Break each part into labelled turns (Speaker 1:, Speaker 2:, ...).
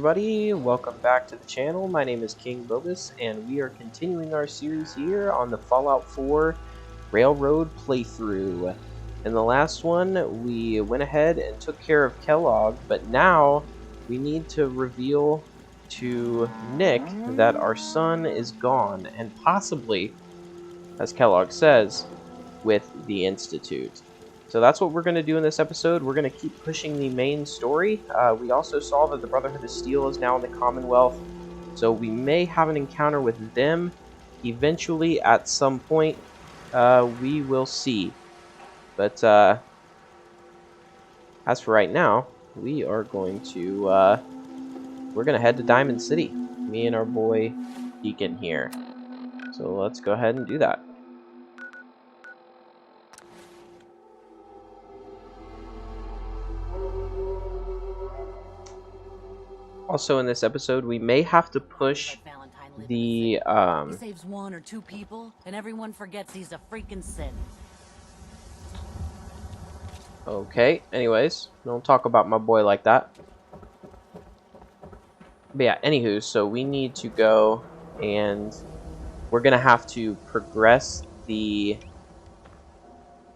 Speaker 1: everybody, welcome back to the channel. My name is King Bobus, and we are continuing our series here on the Fallout 4 Railroad playthrough. In the last one, we went ahead and took care of Kellogg, but now we need to reveal to Nick that our son is gone, and possibly, as Kellogg says, with the Institute. So that's what we're going to do in this episode. We're going to keep pushing the main story. We also saw that the Brotherhood of Steel is now in the Commonwealth, so we may have an encounter with them eventually at some point. We will see. But as for right now, we are going to head to Diamond City. Me and our boy Deacon here. So let's go ahead and do that. Also, in this episode, we may have to push the
Speaker 2: He saves one or two people, and everyone forgets he's a freaking sin.
Speaker 1: Okay, anyways, don't talk about my boy like that. But yeah, anywho, so we need to go, and we're gonna have to progress the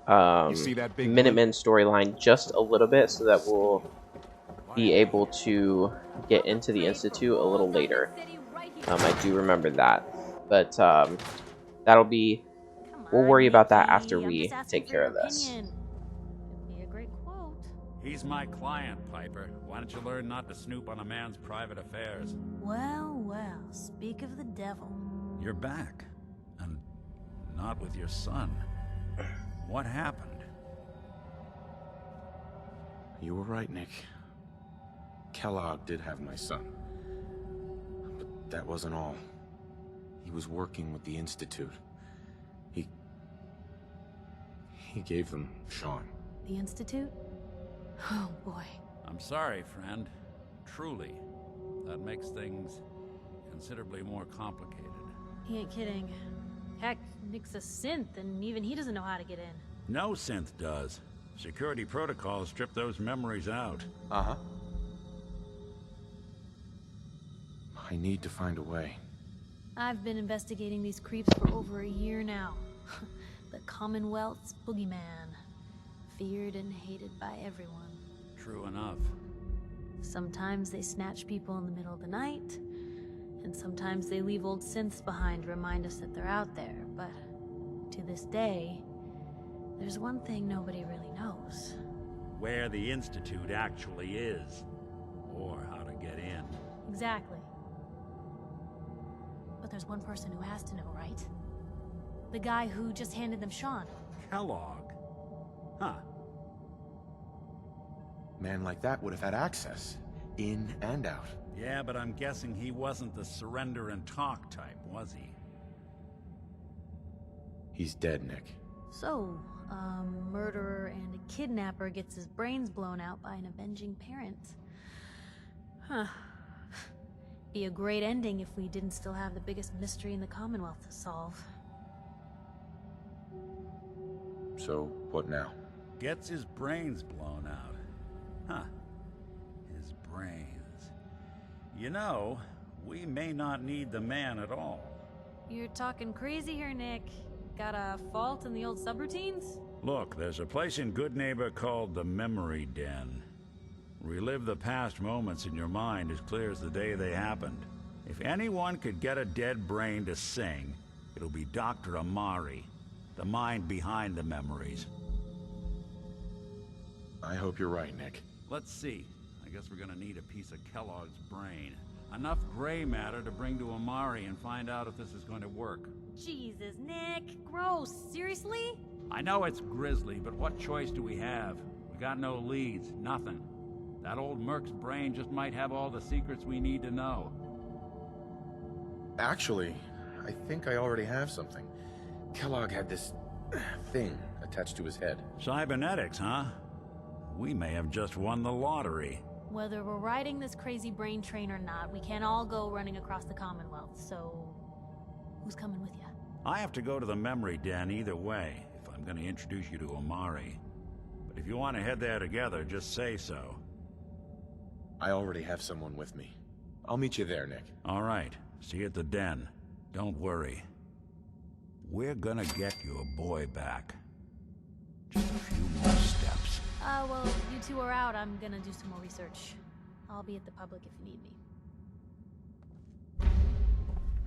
Speaker 1: Minutemen storyline just a little bit so that we'll be able to get into the Institute a little later. I do remember that, but that'll be, we'll worry about that after we take care of this.
Speaker 3: He's my client, Piper. Why don't you learn not to snoop on a man's private affairs?
Speaker 2: Well, well, speak of the devil.
Speaker 3: You're back, and not with your son. What happened?
Speaker 4: You were right, Nick. Kellogg did have my son. But that wasn't all. He was working with the Institute. He gave them Sean.
Speaker 2: The Institute? Oh, boy.
Speaker 3: I'm sorry, friend. Truly. That makes things considerably more complicated.
Speaker 5: He ain't kidding. Heck, Nick's a synth, and even he doesn't know how to get in.
Speaker 3: No synth does. Security protocols strip those memories out.
Speaker 4: Uh-huh. I need to find a way.
Speaker 5: I've been investigating these creeps for over a year now. The Commonwealth's boogeyman. Feared and hated by everyone.
Speaker 3: True enough.
Speaker 5: Sometimes they snatch people in the middle of the night, and sometimes they leave old synths behind to remind us that they're out there, but to this day, there's one thing nobody really knows.
Speaker 3: Where the Institute actually is. Or how to get in.
Speaker 5: Exactly. But there's one person who has to know, right? The guy who just handed them Sean.
Speaker 3: Kellogg? Huh.
Speaker 4: Man like that would have had access, in and out.
Speaker 3: Yeah, but I'm guessing he wasn't the surrender and talk type, was he?
Speaker 4: He's dead, Nick.
Speaker 5: So, a murderer and a kidnapper gets his brains blown out by an avenging parent. Huh. Be a great ending if we didn't still have the biggest mystery in the Commonwealth to solve.
Speaker 4: So, what now?
Speaker 3: Gets his brains blown out. Huh. His brains. You know, we may not need the man at all.
Speaker 5: You're talking crazy here, Nick. Got a fault in the old subroutines?
Speaker 3: Look, there's a place in Good Neighbor called the Memory Den. Relive the past moments in your mind as clear as the day they happened. If anyone could get a dead brain to sing, it'll be Dr. Amari, the mind behind the memories.
Speaker 4: I hope you're right, Nick.
Speaker 3: Let's see. I guess we're gonna need a piece of Kellogg's brain. Enough gray matter to bring to Amari and find out if this is going to work.
Speaker 5: Jesus, Nick. Gross. Seriously?
Speaker 3: I know it's grisly, but what choice do we have? We got no leads, nothing. That old Merc's brain just might have all the secrets we need to know.
Speaker 4: Actually, I think I already have something. Kellogg had this thing attached to his head.
Speaker 3: Cybernetics, huh? We may have just won the lottery.
Speaker 5: Whether we're riding this crazy brain train or not, we can't all go running across the Commonwealth, so who's coming with you?
Speaker 3: I have to go to the Memory Den either way, if I'm going to introduce you to Amari. But if you want to head there together, just say so.
Speaker 4: I already have someone with me. I'll meet you there, Nick.
Speaker 3: All right. See you at the den. Don't worry. We're gonna get your boy back. Just a few more steps.
Speaker 5: Well, you two are out. I'm gonna do some more research. I'll be at the public if you need me.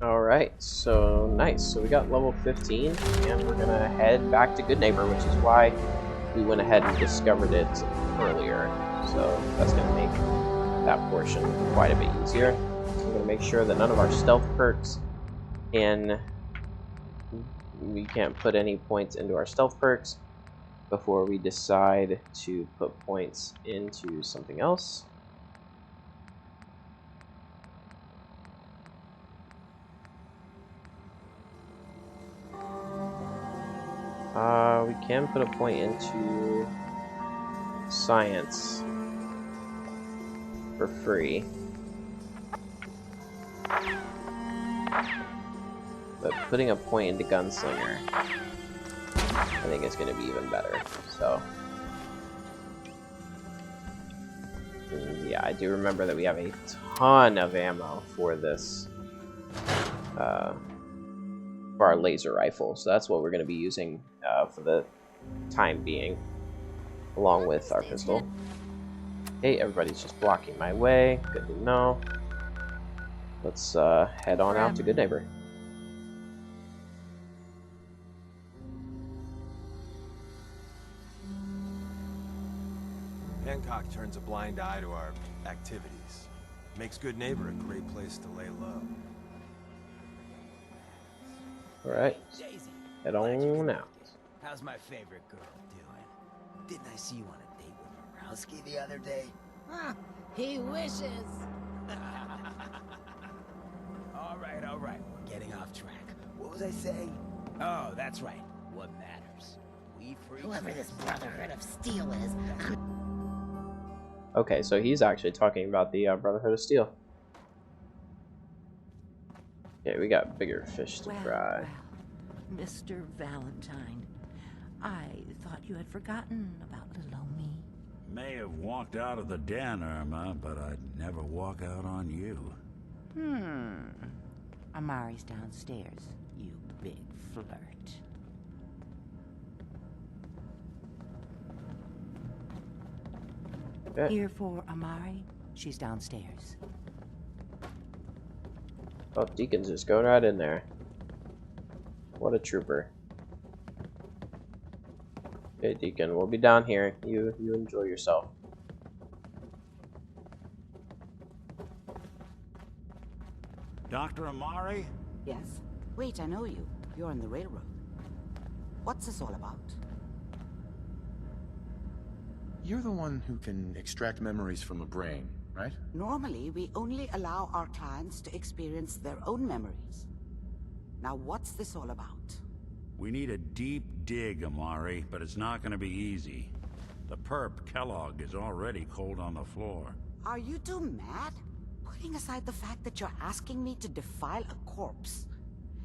Speaker 1: Alright, so nice. So we got level 15, and we're gonna head back to Good Neighbor, which is why we went ahead and discovered it earlier. So that's gonna make that portion quite a bit easier. We're gonna make sure that none of our stealth perks we can't put any points into our stealth perks before we decide to put points into something else. We can put a point into science for free. But putting a point into gunslinger, I think is going to be even better. So, and yeah, I do remember that we have a ton of ammo for this, for our laser rifle. So that's what we're going to be using for the time being, along with our pistol. Hey, everybody's just blocking my way. Good to know. Let's head on out to Good Neighbor.
Speaker 6: Hancock turns a blind eye to our activities. Makes Good Neighbor a great place to lay low.
Speaker 1: Alright,
Speaker 7: Daisy,
Speaker 1: head
Speaker 7: glad you
Speaker 1: on
Speaker 7: can
Speaker 1: out.
Speaker 7: make it. How's my favorite girl doing? Didn't I see you on a date with Morowski the other day?
Speaker 2: He wishes.
Speaker 7: All right, we're getting off track. What was I saying? Oh, that's right. What matters? We freaks.
Speaker 2: Whoever this Brotherhood of Steel is,
Speaker 1: Okay, so he's actually talking about the Brotherhood of Steel. Okay, we got bigger fish to fry.
Speaker 8: Well, Mr. Valentine, I thought you had forgotten about little old me.
Speaker 3: May have walked out of the den, Irma, but I'd never walk out on you.
Speaker 8: Amari's downstairs, you big flirt.
Speaker 1: Okay.
Speaker 8: Here for Amari, she's downstairs.
Speaker 1: Oh, Deacon's just going right in there. What a trooper. Okay, Deacon, we'll be down here. You enjoy yourself.
Speaker 3: Dr. Amari?
Speaker 9: Yes? Wait, I know you. You're on the railroad. What's this all about?
Speaker 4: You're the one who can extract memories from a brain, right?
Speaker 9: Normally, we only allow our clients to experience their own memories. Now, what's this all about?
Speaker 3: We need a deep dig, Amari, but it's not gonna be easy. The perp, Kellogg, is already cold on the floor.
Speaker 9: Are you two mad? Putting aside the fact that you're asking me to defile a corpse,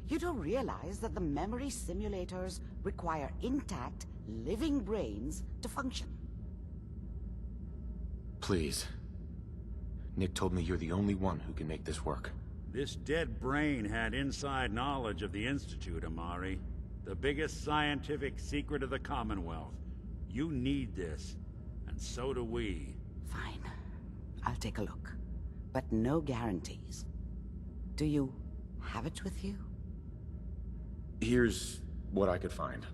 Speaker 9: you don't realize that the memory simulators require intact, living brains to function.
Speaker 4: Please. Nick told me you're the only one who can make this work.
Speaker 3: This dead brain had inside knowledge of the Institute, Amari. The biggest scientific secret of the Commonwealth. You need this, and so do we.
Speaker 9: Fine. I'll take a look. But no guarantees. Do you have it with you?
Speaker 4: Here's what I could find.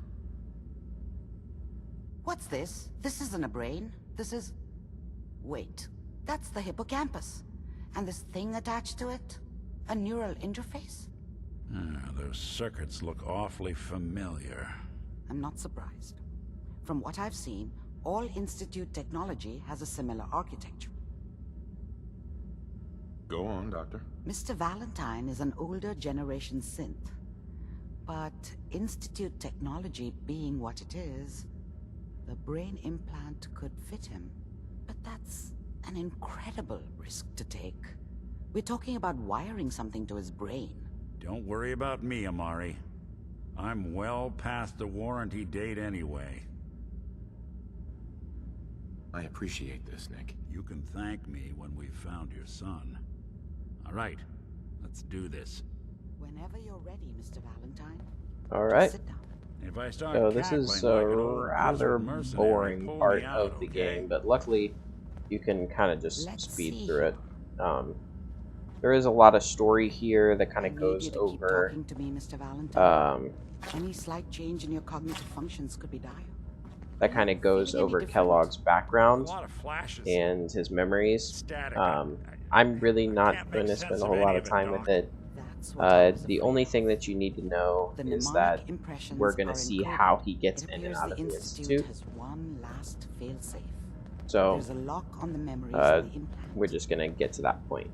Speaker 9: What's this? This isn't a brain. This is... Wait. That's the hippocampus. And this thing attached to it? A neural interface?
Speaker 3: Those circuits look awfully familiar.
Speaker 9: I'm not surprised. From what I've seen, all Institute technology has a similar architecture.
Speaker 4: Go on, Doctor.
Speaker 9: Mr. Valentine is an older generation synth. But Institute technology being what it is, the brain implant could fit him. But that's an incredible risk to take. We're talking about wiring something to his brain.
Speaker 3: Don't worry about me, Amari. I'm well past the warranty date anyway.
Speaker 4: I appreciate this, Nick.
Speaker 3: You can thank me when we've found your son. All right, let's do this.
Speaker 9: Whenever you're ready, Mr. Valentine.
Speaker 1: All
Speaker 9: Just
Speaker 1: right.
Speaker 9: sit down.
Speaker 3: If I start
Speaker 1: So this
Speaker 3: cackling
Speaker 1: is
Speaker 3: like
Speaker 1: a
Speaker 3: an old
Speaker 1: rather
Speaker 3: grizzled mercenary,
Speaker 1: boring
Speaker 3: pull
Speaker 1: part
Speaker 3: me out,
Speaker 1: of the
Speaker 3: okay?
Speaker 1: game, but luckily you can kind of just
Speaker 9: Let's
Speaker 1: speed
Speaker 9: see
Speaker 1: through it.
Speaker 9: here.
Speaker 1: There is a lot of story here that kind
Speaker 9: I
Speaker 1: of
Speaker 9: need
Speaker 1: goes
Speaker 9: you to keep
Speaker 1: over
Speaker 9: talking to me, Mr. Valentine.
Speaker 1: um,
Speaker 9: Any slight change in your cognitive functions could be dire.
Speaker 1: that kind of goes
Speaker 9: Feeling any
Speaker 1: over
Speaker 9: different?
Speaker 1: Kellogg's
Speaker 3: There's
Speaker 1: background
Speaker 3: a lot of flashes.
Speaker 1: and his memories.
Speaker 3: Static.
Speaker 1: I'm really
Speaker 3: I
Speaker 1: not
Speaker 3: can't
Speaker 1: going
Speaker 3: make
Speaker 1: to spend
Speaker 3: sense
Speaker 1: a
Speaker 3: of
Speaker 1: whole lot
Speaker 3: any
Speaker 1: of
Speaker 3: of it,
Speaker 1: time
Speaker 3: Doc.
Speaker 1: with it.
Speaker 9: That's what I was
Speaker 1: The
Speaker 9: afraid
Speaker 1: only
Speaker 9: of.
Speaker 1: thing that you need to know
Speaker 9: The
Speaker 1: is
Speaker 9: mnemonic
Speaker 1: that
Speaker 9: impressions
Speaker 1: we're going to
Speaker 9: are
Speaker 1: see
Speaker 9: encoded.
Speaker 1: how he gets
Speaker 9: It
Speaker 1: in and
Speaker 9: appears
Speaker 1: out of the
Speaker 9: Institute
Speaker 1: Institute.
Speaker 9: has one last failsafe.
Speaker 1: So
Speaker 9: There's a lock on the memories of the implant.
Speaker 1: we're just going to get to that point.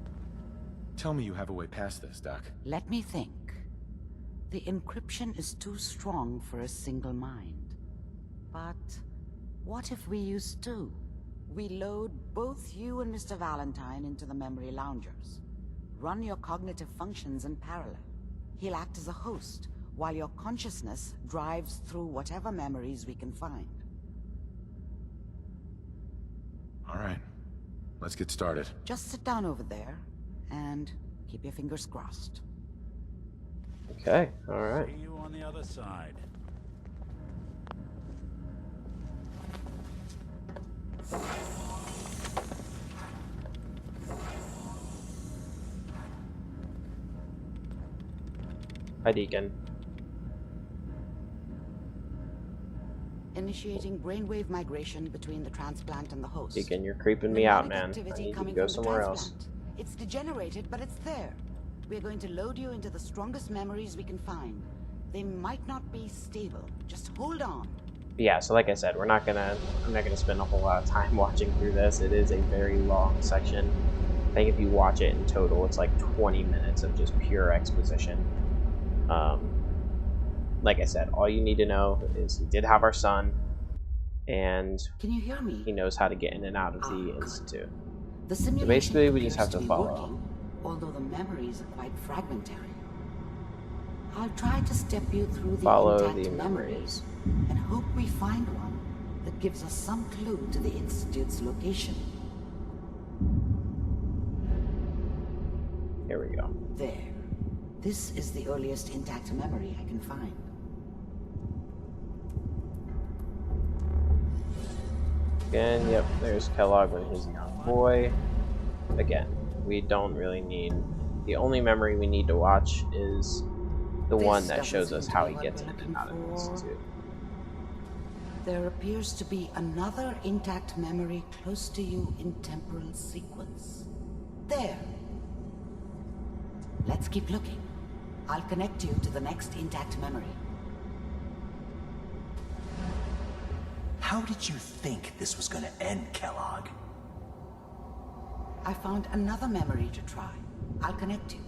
Speaker 4: Tell me you have a way past this, Doc.
Speaker 9: Let me think. The encryption is too strong for a single mind. But what if we use two? We load both you and Mr. Valentine into the memory loungers. Run your cognitive functions in parallel. He'll act as a host, while your consciousness drives through whatever memories we can find.
Speaker 4: All right, let's get started.
Speaker 9: Just sit down over there, and keep your fingers crossed.
Speaker 1: Okay, all right.
Speaker 3: See you on the other side.
Speaker 1: Hi, Deacon.
Speaker 9: Initiating brainwave migration between the transplant and the host.
Speaker 1: Deacon, you're creeping me out,
Speaker 9: Mnemonic
Speaker 1: man. I
Speaker 9: activity
Speaker 1: need you to
Speaker 9: coming
Speaker 1: go
Speaker 9: from the
Speaker 1: somewhere else.
Speaker 9: transplant. It's degenerated, but it's there. We're going to load you into the strongest memories we can find. They might not be stable. Just hold on.
Speaker 1: Yeah, so like I said, I'm not gonna spend a whole lot of time watching through this. It is a very long section. I think if you watch it in total, it's like 20 minutes of just pure exposition. Like I said, all you need to know is he did have our son, and
Speaker 9: Can you hear me?
Speaker 1: he knows how to get in and out of the
Speaker 9: Good.
Speaker 1: Institute.
Speaker 9: The simulation
Speaker 1: basically, we just
Speaker 9: appears
Speaker 1: have to
Speaker 9: be
Speaker 1: follow.
Speaker 9: working, although the memories are quite fragmentary. I'll try to step you through the
Speaker 1: Follow
Speaker 9: intact
Speaker 1: the
Speaker 9: memories and hope we find one that gives us some clue to the Institute's location.
Speaker 1: Here we go.
Speaker 9: There. This is the earliest intact memory I can find.
Speaker 1: Again, yep, there's Kellogg when he's a young boy. Again, we don't really need... The only memory we need to watch is the one that
Speaker 9: This
Speaker 1: shows
Speaker 9: doesn't
Speaker 1: us
Speaker 9: seem to
Speaker 1: how
Speaker 9: be
Speaker 1: he
Speaker 9: what
Speaker 1: gets
Speaker 9: we're
Speaker 1: in and
Speaker 9: looking
Speaker 1: out of the
Speaker 9: for.
Speaker 1: Institute.
Speaker 9: There appears to be another intact memory close to you in temporal sequence. There. Let's keep looking. I'll connect you to the next intact memory.
Speaker 7: How did you think this was gonna end, Kellogg?
Speaker 9: I found another memory to try. I'll connect you.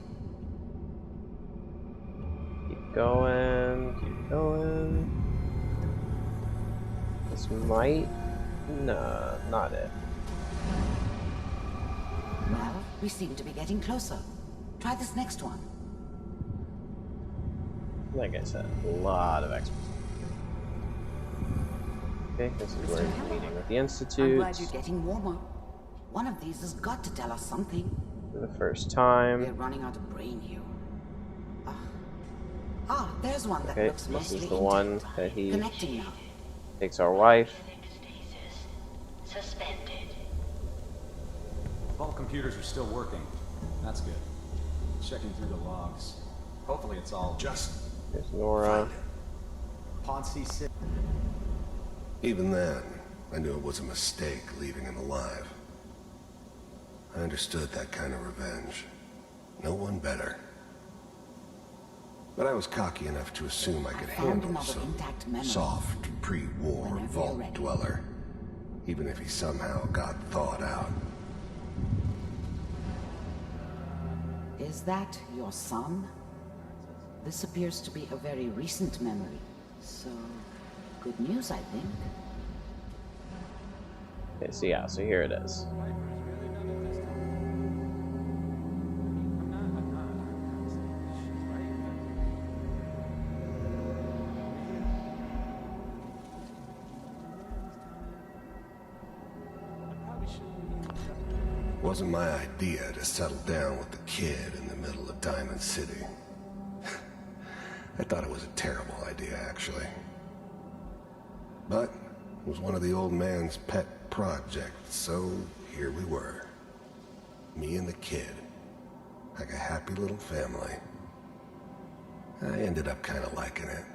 Speaker 1: Keep going, keep going. This might... No, not it.
Speaker 9: Well, we seem to be getting closer. Try this next one.
Speaker 1: Like I said, a lot of exposition. Okay, this is where he's meeting with the
Speaker 9: I'm
Speaker 1: Institute
Speaker 9: glad you're getting warmer. One of these has got to tell us something.
Speaker 1: for the first
Speaker 9: We're
Speaker 1: time.
Speaker 9: running out of brain here. There's one that
Speaker 1: Okay,
Speaker 9: looks
Speaker 1: this
Speaker 9: mostly
Speaker 1: is the one
Speaker 9: intact.
Speaker 1: that he
Speaker 9: Connecting now.
Speaker 1: takes our wife.
Speaker 10: Suspended.
Speaker 11: All computers are still working. That's good. Checking through the logs. Hopefully it's all
Speaker 6: Just
Speaker 1: There's Nora.
Speaker 11: Ponzi City.
Speaker 12: Even then, I knew it was a mistake leaving him alive. I understood that kind of revenge. No one better. But I was cocky enough to assume I could
Speaker 9: found
Speaker 12: handle
Speaker 9: another
Speaker 12: some
Speaker 9: intact memory.
Speaker 12: soft, pre-war
Speaker 9: Whenever you're
Speaker 12: vault
Speaker 9: ready.
Speaker 12: dweller, even if he somehow got thawed out.
Speaker 9: Is that your son? This appears to be a very recent memory. So, good news, I think.
Speaker 1: Okay, so yeah, so here it is.
Speaker 12: wasn't my idea to settle down with the kid in the middle of Diamond City. I thought it was a terrible idea, actually. But it was one of the old man's pet projects, so here we were. Me and the kid, like a happy little family. I ended up kind of liking it.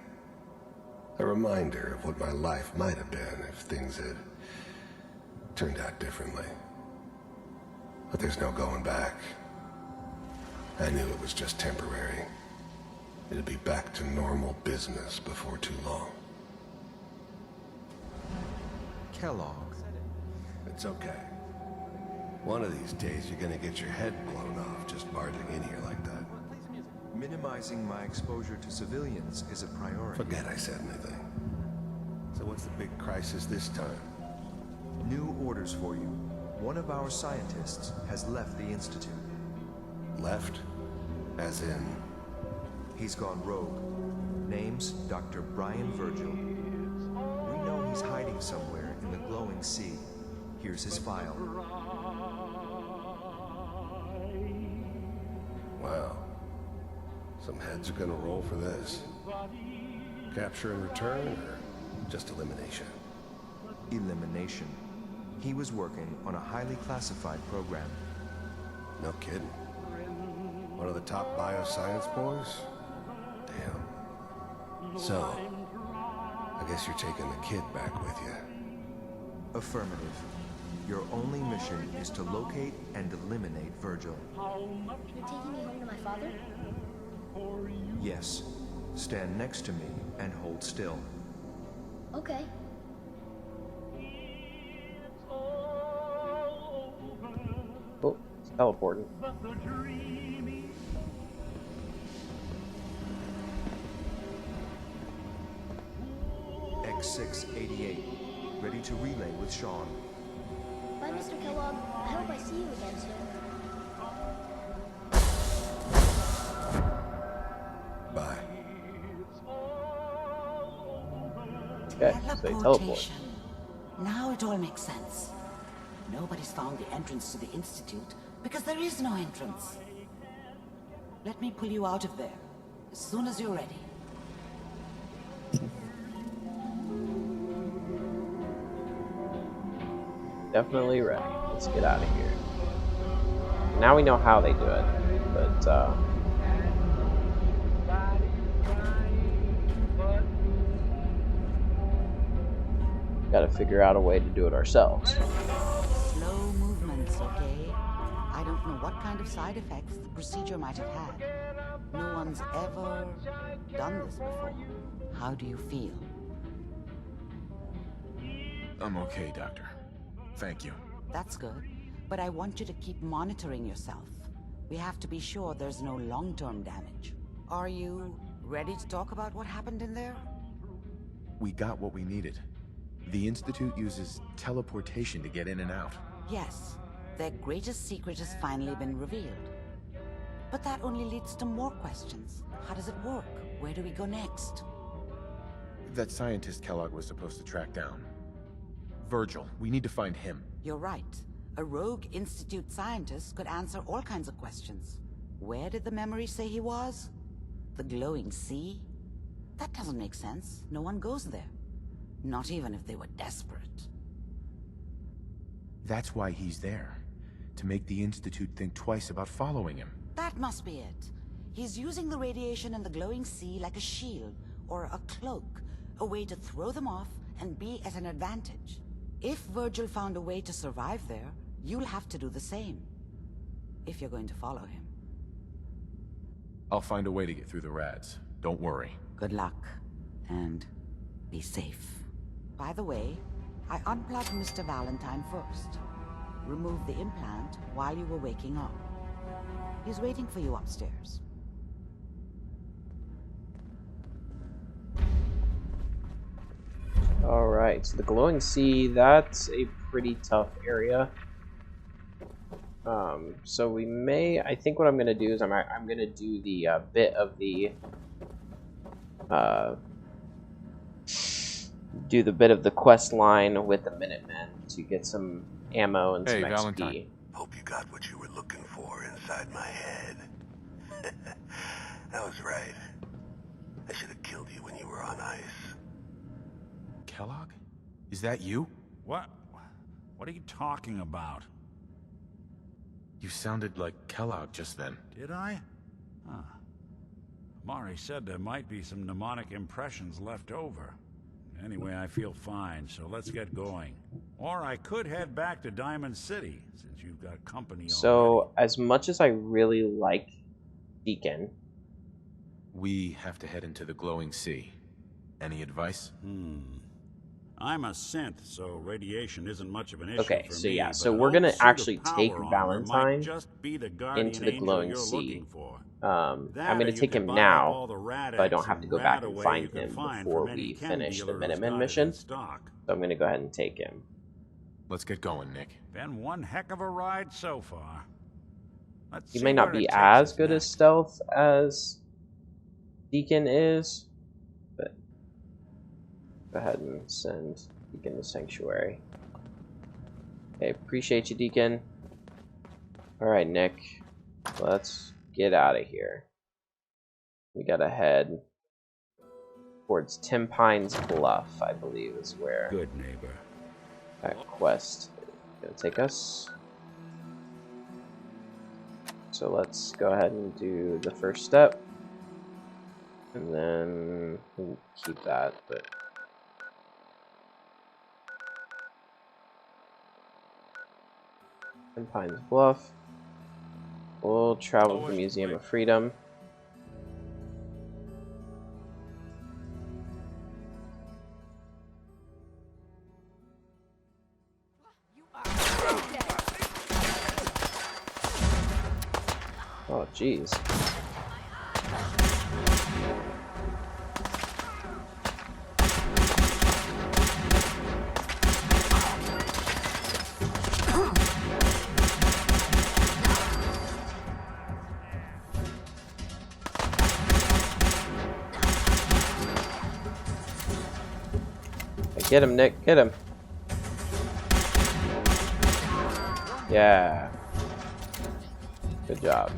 Speaker 12: A reminder of what my life might have been if things had turned out differently. But there's no going back. I knew it was just temporary. It'd be back to normal business before too long.
Speaker 6: Kellogg.
Speaker 12: It's okay. One of these days you're gonna get your head blown off just barging in here like that.
Speaker 6: Minimizing my exposure to civilians is a priority.
Speaker 12: Forget I said anything. So what's the big crisis this time?
Speaker 6: New orders for you. One of our scientists has left the Institute.
Speaker 12: Left? As in?
Speaker 6: He's gone rogue. Name's Dr. Brian Virgil. We know he's hiding somewhere in the glowing sea. Here's his file.
Speaker 12: Wow. Some heads are gonna roll for this. Capture and return, or just elimination?
Speaker 6: Elimination. He was working on a highly classified program.
Speaker 12: No kidding. One of the top bioscience boys? Damn. So, I guess you're taking the kid back with you.
Speaker 6: Affirmative. Your only mission is to locate and eliminate Virgil.
Speaker 10: You're taking me home to my father?
Speaker 6: Yes. Stand next to me and hold still.
Speaker 10: Okay.
Speaker 1: Oh, it's teleporting.
Speaker 6: X688. Ready to relay with Sean.
Speaker 10: Bye, Mr. Kellogg. I hope I see you again soon.
Speaker 12: Bye.
Speaker 1: Okay, so they teleport.
Speaker 9: Teleportation. Now it all makes sense. Nobody's found the entrance to the Institute because there is no entrance. Let me pull you out of there as soon as you're ready.
Speaker 1: Definitely ready. Let's get out of here. Now we know how they do it, but gotta figure out a way to do it ourselves.
Speaker 9: Slow movements, okay? I don't know what kind of side effects the procedure might have had. No one's ever done this before. How do you feel?
Speaker 4: I'm okay, Doctor. Thank you.
Speaker 9: That's good. But I want you to keep monitoring yourself. We have to be sure there's no long-term damage. Are you ready to talk about what happened in there?
Speaker 4: We got what we needed. The Institute uses teleportation to get in and out.
Speaker 9: Yes. Their greatest secret has finally been revealed. But that only leads to more questions. How does it work? Where do we go next?
Speaker 4: That scientist Kellogg was supposed to track down. Virgil, we need to find him.
Speaker 9: You're right. A rogue Institute scientist could answer all kinds of questions. Where did the memory say he was? The glowing sea? That doesn't make sense. No one goes there. Not even if they were desperate.
Speaker 4: That's why he's there. To make the Institute think twice about following him.
Speaker 9: That must be it. He's using the radiation in the glowing sea like a shield, or a cloak. A way to throw them off and be at an advantage. If Virgil found a way to survive there, you'll have to do the same. If you're going to follow him.
Speaker 4: I'll find a way to get through the rads. Don't worry.
Speaker 9: Good luck. And be safe. By the way, I unplugged Mr. Valentine first. Removed the implant while you were waking up. He's waiting for you upstairs.
Speaker 1: Alright, so the glowing sea, that's a pretty tough area. So we may, I think what I'm going to do is I'm going to do the bit of the quest line with the Minutemen to get some ammo and some XP.
Speaker 13: Valentine.
Speaker 12: Hope you got what you were looking for inside my head. That was right. I should have killed you when you were on ice.
Speaker 4: Kellogg? Is that you?
Speaker 3: What? What are you talking about?
Speaker 4: You sounded like Kellogg just then.
Speaker 3: Did I? Huh. Mari said there might be some mnemonic impressions left over. Anyway, I feel fine, so let's get going. Or I could head back to Diamond City, since you've got company
Speaker 1: So, as much as I really like Deacon...
Speaker 4: We have to head into the glowing sea. Any advice?
Speaker 3: I'm a synth, so radiation isn't much of an issue
Speaker 1: Okay,
Speaker 3: for
Speaker 1: so
Speaker 3: me,
Speaker 1: yeah,
Speaker 3: but
Speaker 1: so
Speaker 3: an
Speaker 1: we're gonna
Speaker 3: old suit of
Speaker 1: actually
Speaker 3: power
Speaker 1: take
Speaker 3: armor
Speaker 1: Valentine
Speaker 3: might just be the guardian
Speaker 1: into the
Speaker 3: angel
Speaker 1: glowing
Speaker 3: you're
Speaker 1: sea.
Speaker 3: looking for.
Speaker 1: I'm
Speaker 3: That,
Speaker 1: gonna
Speaker 3: or you
Speaker 1: take
Speaker 3: could
Speaker 1: him
Speaker 3: buy up
Speaker 1: now,
Speaker 3: all the
Speaker 1: so I don't have to go back and
Speaker 3: away
Speaker 1: find
Speaker 3: you can
Speaker 1: him
Speaker 3: find
Speaker 1: before
Speaker 3: from any
Speaker 1: we
Speaker 3: chem
Speaker 1: finish the
Speaker 3: dealer who's
Speaker 1: Minutemen
Speaker 3: got it in
Speaker 1: mission.
Speaker 3: stock.
Speaker 1: So I'm gonna go ahead and take him.
Speaker 4: Let's get going, Nick.
Speaker 3: Been one heck of a ride so far. Let's
Speaker 1: He
Speaker 3: see
Speaker 1: may not
Speaker 3: where it
Speaker 1: be
Speaker 3: takes
Speaker 1: as
Speaker 3: us
Speaker 1: good as
Speaker 3: next.
Speaker 1: stealth as Deacon is, but go ahead and send Deacon to Sanctuary. Okay, appreciate you, Deacon. Alright, Nick. Let's get out of here. We gotta head towards Tim Pine's Bluff, I believe is where
Speaker 3: Good neighbor.
Speaker 1: that quest is gonna take us. So let's go ahead and do the first step. And then we'll keep that, but Tim Pine's Bluff. We'll travel to the Museum of Freedom. Oh, jeez. Get him, Nick. Get him. Yeah. Good job.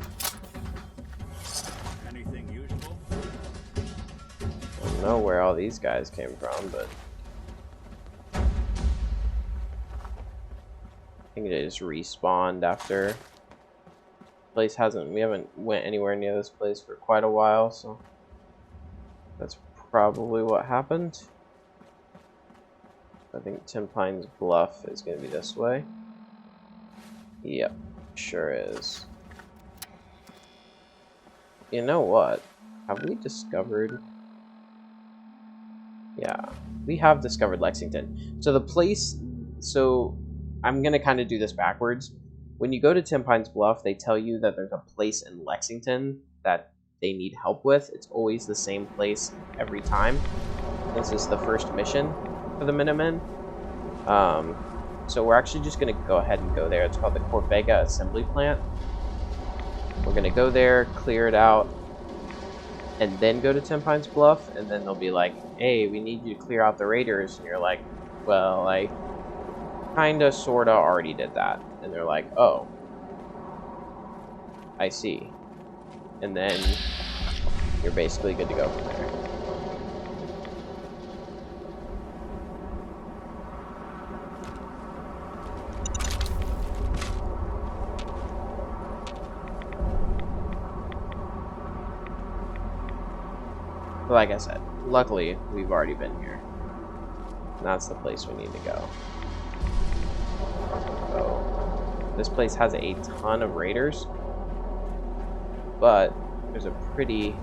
Speaker 3: Anything useful?
Speaker 1: I don't know where all these guys came from, but I think they just respawned after. Place hasn't. We haven't went anywhere near this place for quite a while, so that's probably what happened. I think Tim Pine's Bluff is going to be this way. Yep, sure is. You know what? Have we discovered... Yeah, we have discovered Lexington. So the place... So, I'm going to kind of do this backwards. When you go to Tim Pine's Bluff, they tell you that there's a place in Lexington that they need help with. It's always the same place every time. This is the first mission for the Minutemen. So we're actually just going to go ahead and go there. It's called the Corvega Assembly Plant. We're going to go there, clear it out, and then go to Tim Pine's Bluff, and then they'll be like, hey, we need you to clear out the raiders, and you're like, well, I kinda, sorta already did that. And they're like, oh, I see. And then you're basically good to go from there. But like I said, luckily, we've already been here. And that's the place we need to go. So, this place has a ton of raiders, but there's a pretty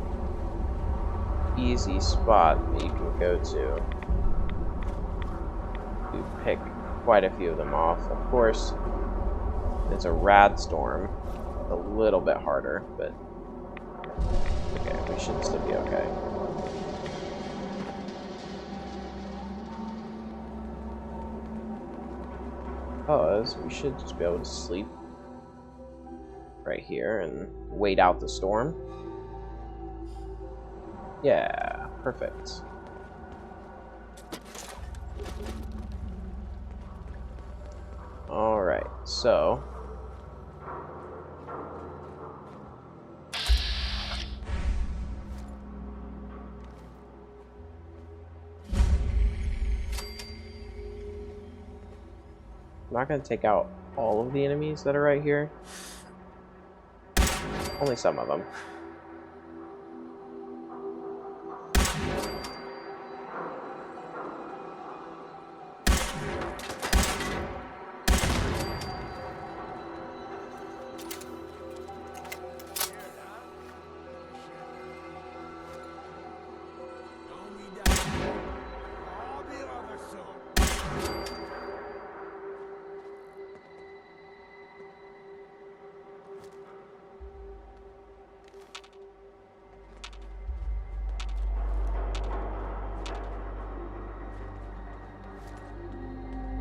Speaker 1: easy spot that you can go to pick quite a few of them off. Of course, it's a rad storm. It's a little bit harder, but okay, we should still be okay. Because we should just be able to sleep right here and wait out the storm. Yeah, perfect. Alright, so I'm not going to take out all of the enemies that are right here. Only some of them.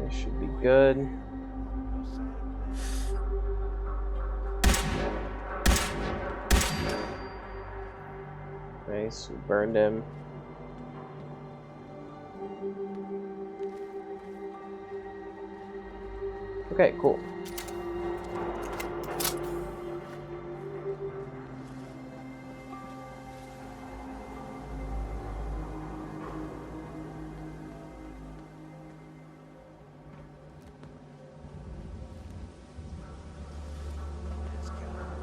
Speaker 1: This should be good. Nice, we burned him. Okay, cool.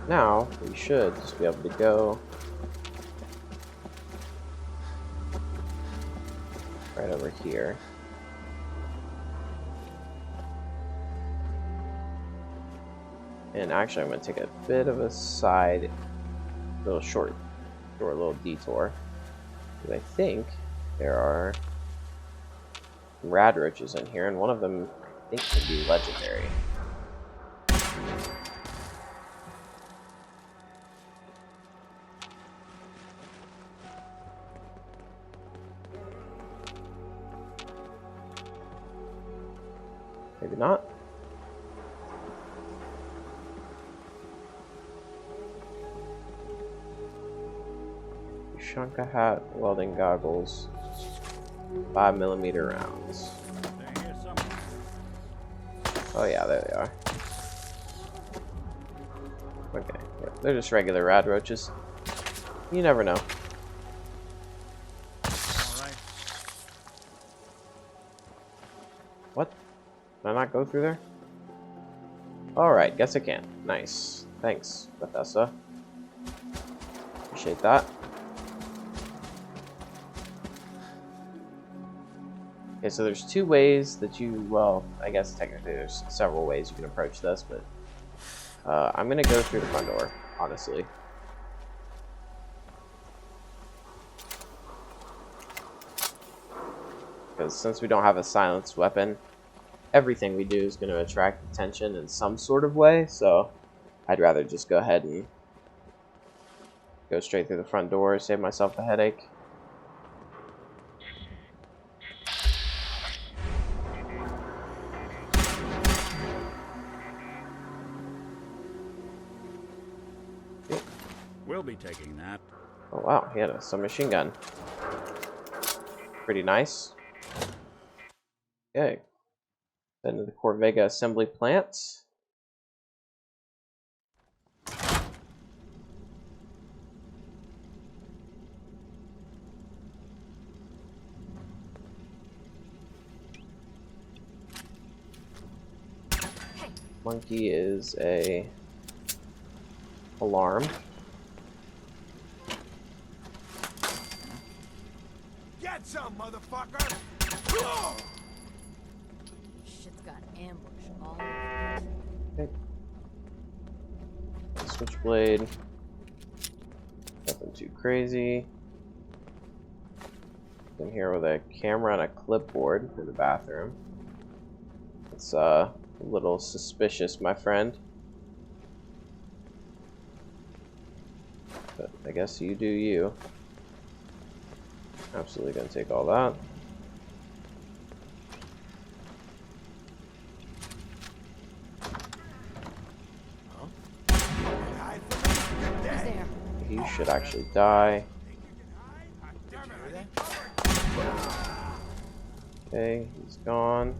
Speaker 1: Now, we should just be able to go right over here. And actually, I'm going to take a bit of a short little detour. Because I think there are rad roaches in here, and one of them, I think, could be legendary. Maybe not. Shanka hat, welding goggles, 5mm rounds. Oh yeah, there they are. Okay, yeah, they're just regular rad roaches. You never know. What? Can I not go through there? Alright, guess I can. Nice. Thanks, Bethesda. Appreciate that. Okay, so there's two ways that you, well, I guess technically there's several ways you can approach this, but I'm going to go through the front door, honestly. Because since we don't have a silenced weapon, everything we do is going to attract attention in some sort of way, so I'd rather just go ahead and go straight through the front door, save myself the headache.
Speaker 3: We'll be taking that.
Speaker 1: Oh wow, he had a submachine gun. Pretty nice. Okay. Then to the Corvega assembly plant. Monkey is a alarm.
Speaker 7: Get some, motherfucker!
Speaker 5: Shit's got ambush all over it.
Speaker 1: Okay. Switchblade. Nothing too crazy. In here with a camera and a clipboard in the bathroom. It's a little suspicious, my friend. But I guess you do you. Absolutely gonna take all that. He should actually die. Okay, he's gone.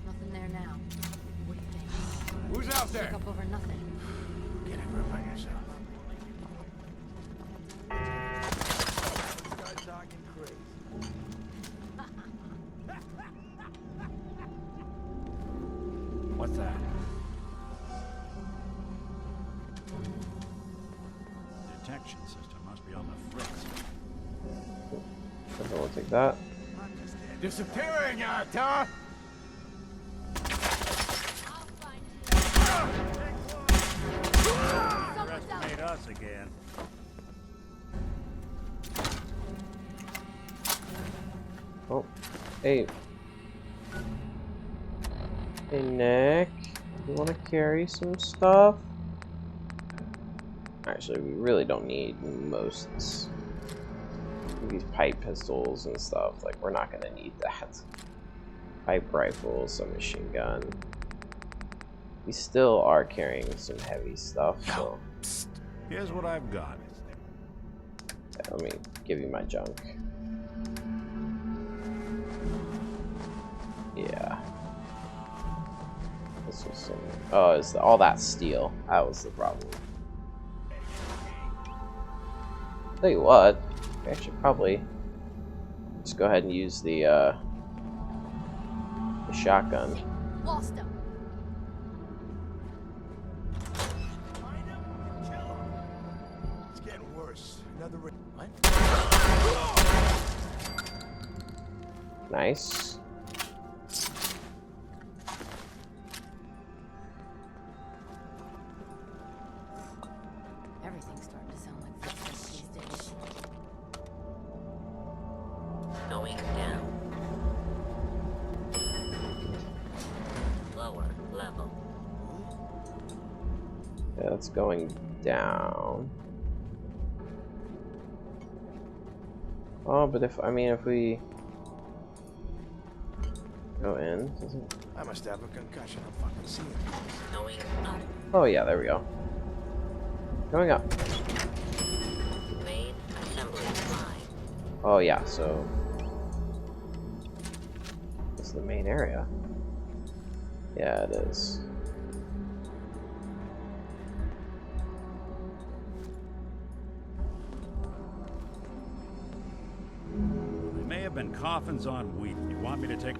Speaker 5: Nothing there now. What do you think?
Speaker 7: Who's out there?
Speaker 5: Stick up over nothing.
Speaker 7: Get a grip on yourself. Start talking crazy.
Speaker 1: we'll take that.
Speaker 7: Disappearing act, huh?
Speaker 3: Underestimate us again.
Speaker 1: Oh, hey. Hey, Nick. You want to carry some stuff? Actually, we really don't need most these pipe pistols and stuff. Like, we're not gonna need that. Pipe rifles, a machine gun. We still are carrying some heavy stuff, so...
Speaker 3: Here's what I've got.
Speaker 1: Yeah, let me give you my junk. Yeah. This was some... Oh, it's all that steel. That was the problem. Tell you what, I should probably just go ahead and use the shotgun.
Speaker 10: Lost him.
Speaker 7: It's getting worse. Another what?
Speaker 1: Nice.
Speaker 2: Everything's starting to sound like footsteps these days.
Speaker 13: Going down. Lower level.
Speaker 1: Yeah, it's going down. Oh, but if we go in, doesn't...
Speaker 7: I must have a concussion. I'm fucking seeing it.
Speaker 13: Going up.
Speaker 1: Oh yeah, there we go. Going up.
Speaker 13: Main assembly line.
Speaker 1: Oh yeah, so this is the main area. Yeah, it is.
Speaker 3: They may have been coffins on wheat. You want me to take...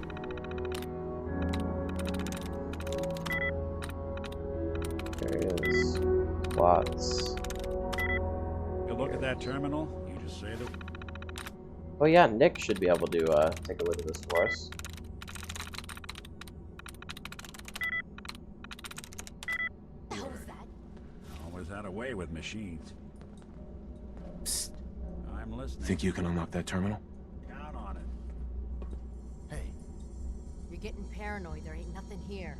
Speaker 1: There it is. Lots.
Speaker 3: You look at that terminal, you just say that...
Speaker 1: Oh yeah, Nick should be able to take a look at this for us.
Speaker 3: Always had a way with machines.
Speaker 4: Psst.
Speaker 3: I'm listening.
Speaker 4: Think you can unlock that terminal?
Speaker 3: Count on it.
Speaker 7: Hey,
Speaker 2: You're getting paranoid. There ain't nothing here.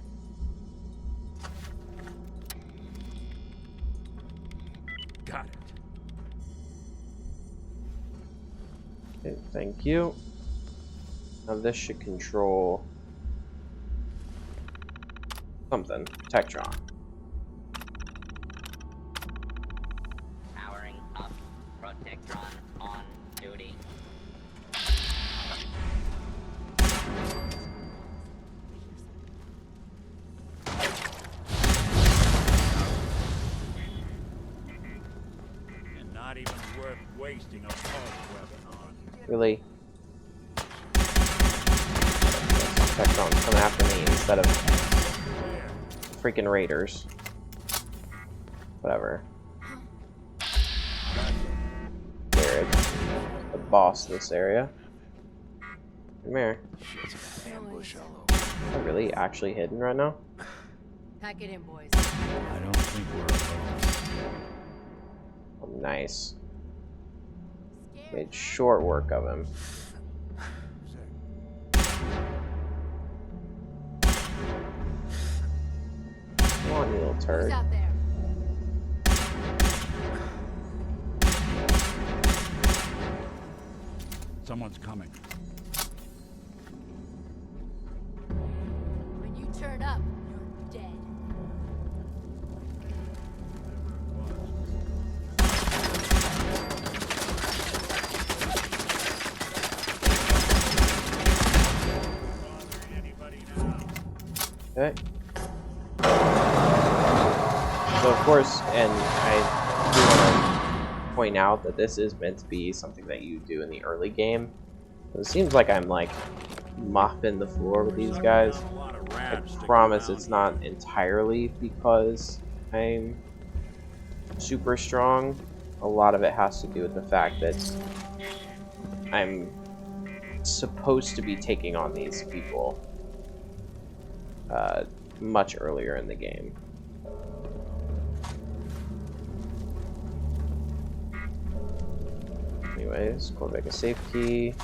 Speaker 3: Got it.
Speaker 1: Okay, thank you. Now this should control something. Tectron.
Speaker 13: Powering up. Protectron on duty.
Speaker 3: And not even worth wasting a pulse weapon on.
Speaker 1: Really? Tectron's coming after me instead of freaking raiders. Whatever. Jared, the boss of this area. Come here.
Speaker 7: ambush all over.
Speaker 1: Am I really actually hidden right now?
Speaker 2: Pack it in, boys.
Speaker 3: I don't think we're alone.
Speaker 1: Oh, nice. Made short work of him. Come on, you little
Speaker 2: Who's
Speaker 1: turd.
Speaker 2: out there?
Speaker 3: Someone's coming.
Speaker 2: When you turn up, you're dead.
Speaker 1: Okay. So of course, and I do want to point out that this is meant to be something that you do in the early game. It seems like I'm like mopping the floor with these guys. I promise it's not entirely because I'm super strong. A lot of it has to do with the fact that I'm supposed to be taking on these people much earlier in the game. Anyways, Corvega safe key.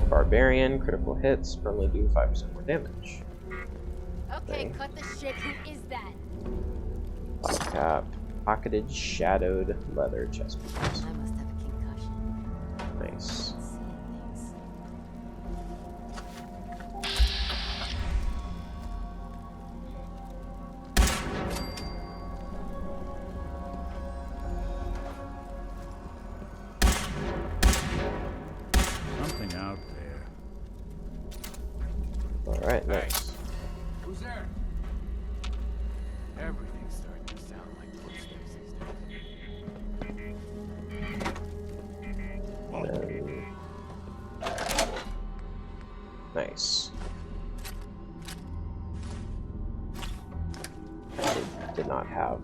Speaker 1: Barbarian, critical hits, permanently do 5% more damage.
Speaker 10: Okay, cut the shit. Who is that?
Speaker 1: Black cap, pocketed, shadowed leather chest piece.
Speaker 5: I must have a concussion.
Speaker 1: Nice.
Speaker 3: Something out there.
Speaker 1: Alright, nice.
Speaker 7: Who's there? Everything's starting to sound like footsteps these days.
Speaker 1: Nice. It did not have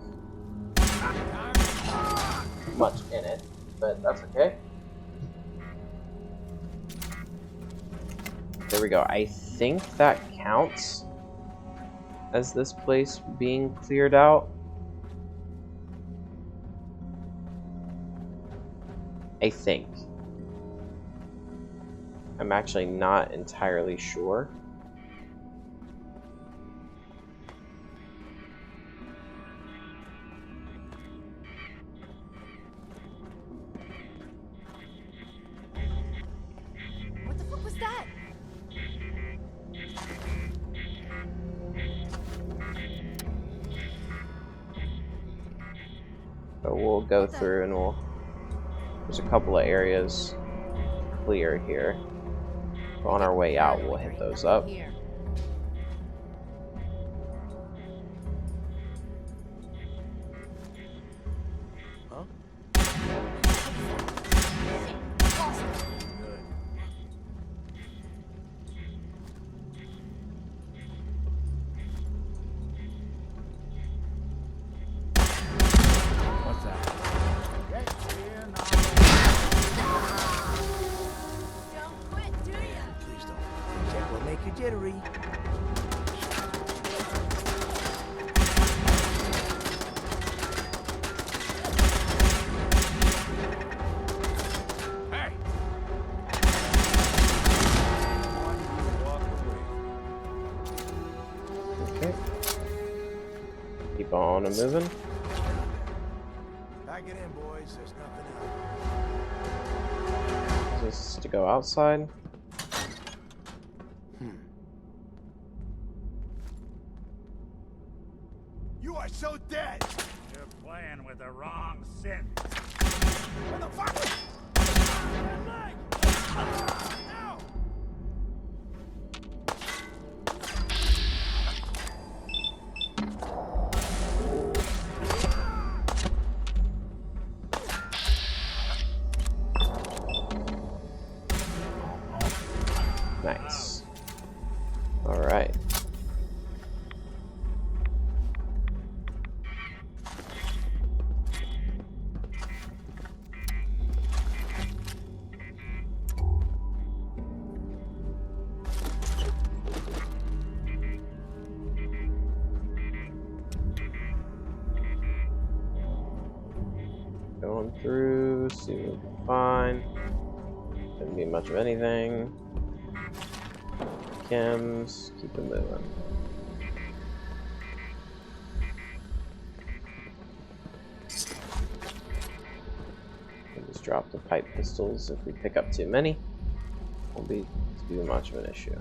Speaker 1: much in it, but that's okay. There we go. I think that counts as this place being cleared out. I think. I'm actually not entirely sure.
Speaker 10: What the fuck was that?
Speaker 1: But we'll go through and there's a couple of areas clear here. So on our way out, we'll hit those up.
Speaker 7: What's that?
Speaker 10: Don't quit, do ya?
Speaker 7: Please don't. Check will make you jittery. Hey!
Speaker 1: Okay. Keep on moving.
Speaker 7: Back it in, boys. There's nothing else.
Speaker 1: Just to go outside.
Speaker 7: You are so dead!
Speaker 3: You're playing with the wrong synth.
Speaker 7: What the fuck? My leg! Ow!
Speaker 1: Nice. Alright. Going through, see what we can find. Couldn't be much of anything. Chems, keep it moving. We'll just drop the pipe pistols. If we pick up too many, won't be too much of an issue.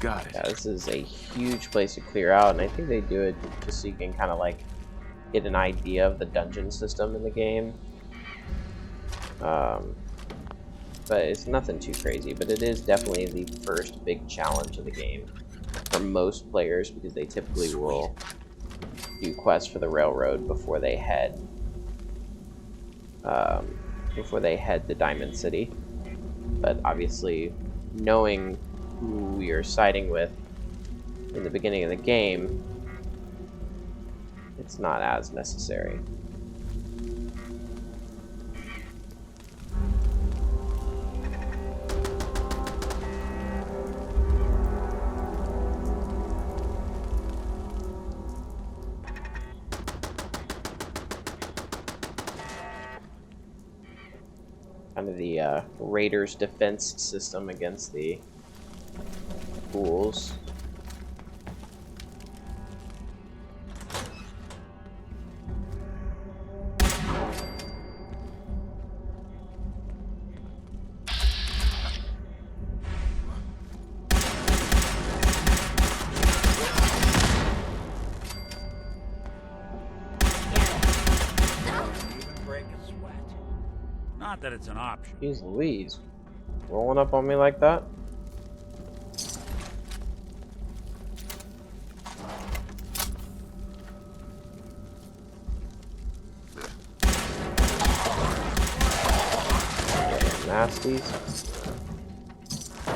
Speaker 4: Got it.
Speaker 1: Yeah, this is a huge place to clear out, and I think they do it just so you can kind of like get an idea of the dungeon system in the game. But it's nothing too crazy, but it is definitely the first big challenge of the game for most players, because they typically will do quests for the railroad before they head to Diamond City. But obviously, knowing who you're siding with in the beginning of the game, it's not as necessary. Kind of the Raiders' defense system against the ghouls.
Speaker 3: Not that it's an option.
Speaker 1: Jeez Louise. Rolling up on me like that? Nasties.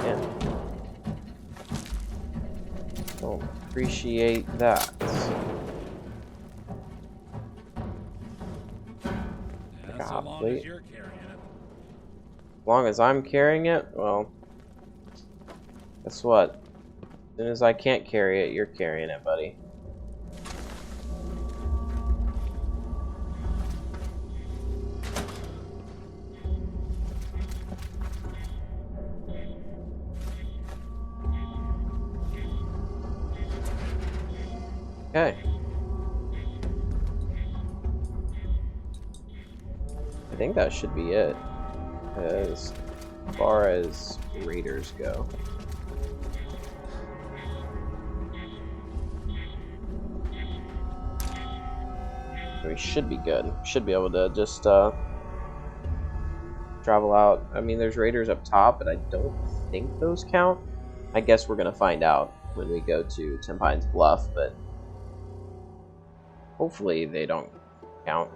Speaker 1: Yeah. Don't appreciate that.
Speaker 3: Yeah, so long as you're carrying it.
Speaker 1: As long as I'm carrying it, well, guess what? As soon as I can't carry it, you're carrying it, buddy. Okay. I think that should be it, as far as raiders go. We should be good. Should be able to just travel out. I mean, there's raiders up top, but I don't think those count. I guess we're gonna find out when we go to Ten Pines Bluff, but hopefully they don't count.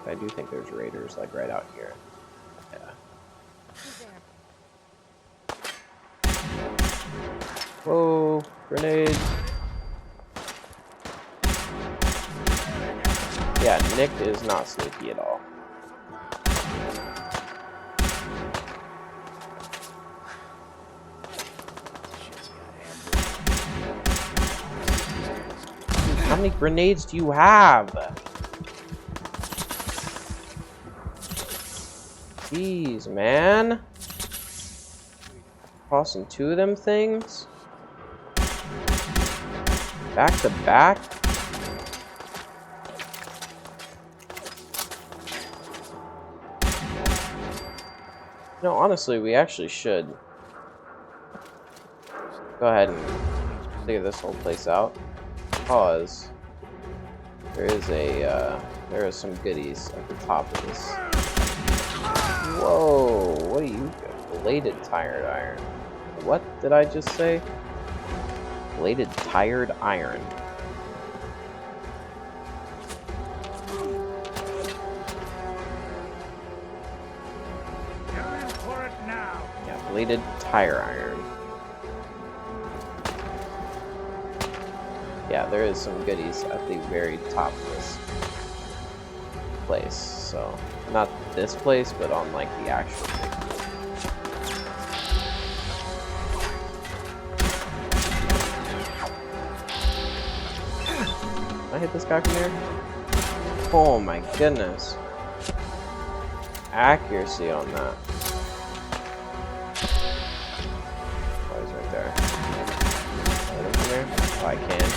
Speaker 1: I do think there's raiders like right out here. Yeah. Whoa, grenades. Yeah, Nick is not sneaky at all. Dude, how many grenades do you have? Jeez, man. Tossing two of them things? Back to back? No, honestly, we actually should go ahead and figure this whole place out, because there is some goodies at the top of this. Whoa, what are you? Bladed tired iron. What did I just say? Bladed tired iron. Yeah, bladed tire iron. Yeah, there is some goodies at the very top of this place. So, not this place, but on like the actual thing. Can I hit this guy from here? Oh my goodness. Accuracy on that. Oh, he's right there. Can I hit him from here? Oh, I can.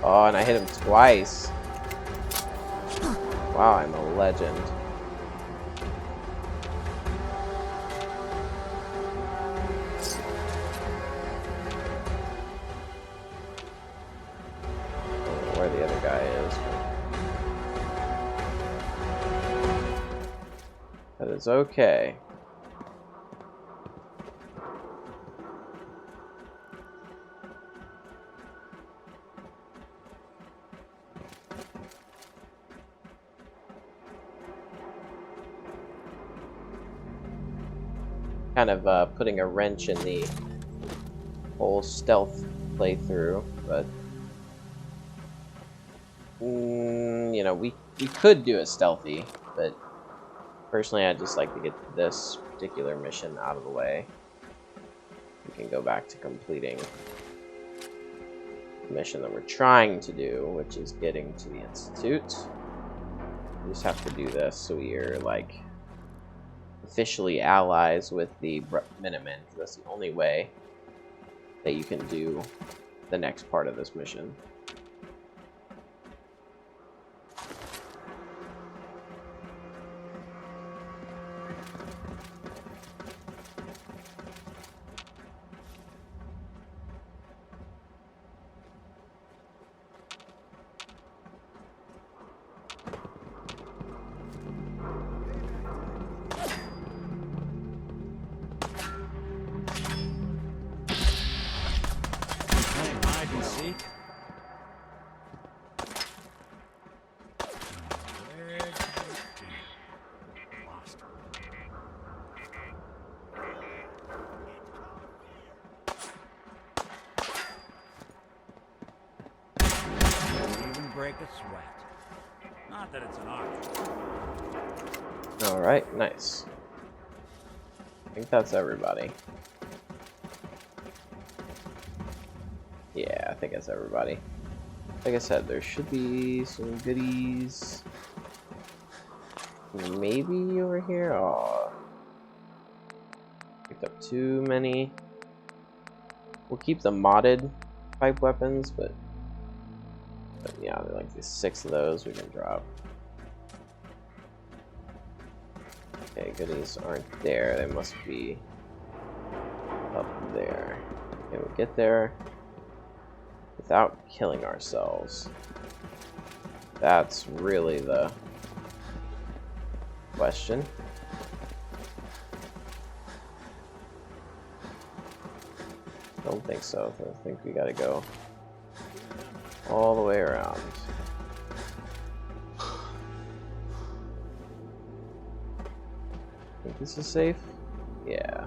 Speaker 1: Oh, and I hit him twice. Wow, I'm a legend. I don't know where the other guy is. That is okay. kind of putting a wrench in the whole stealth playthrough, but you know, we could do it stealthy, but personally I'd just like to get this particular mission out of the way. We can go back to completing the mission that we're trying to do, which is getting to the Institute. We just have to do this so we are like officially allies with the Minutemen, because that's the only way that you can do the next part of this mission.
Speaker 7: Seek. Don't even break a sweat. Not that it's an art.
Speaker 1: Alright, nice. I think that's everybody. Yeah, I think that's everybody. Like I said, there should be some goodies. Maybe over here? Oh, picked up too many. We'll keep the modded pipe weapons, but yeah, there are like these 6 of those we can drop. Okay, goodies aren't there. They must be up there. Okay, we'll get there without killing ourselves. That's really the question. Don't think so. I think we gotta go all the way around. Think this is safe? Yeah.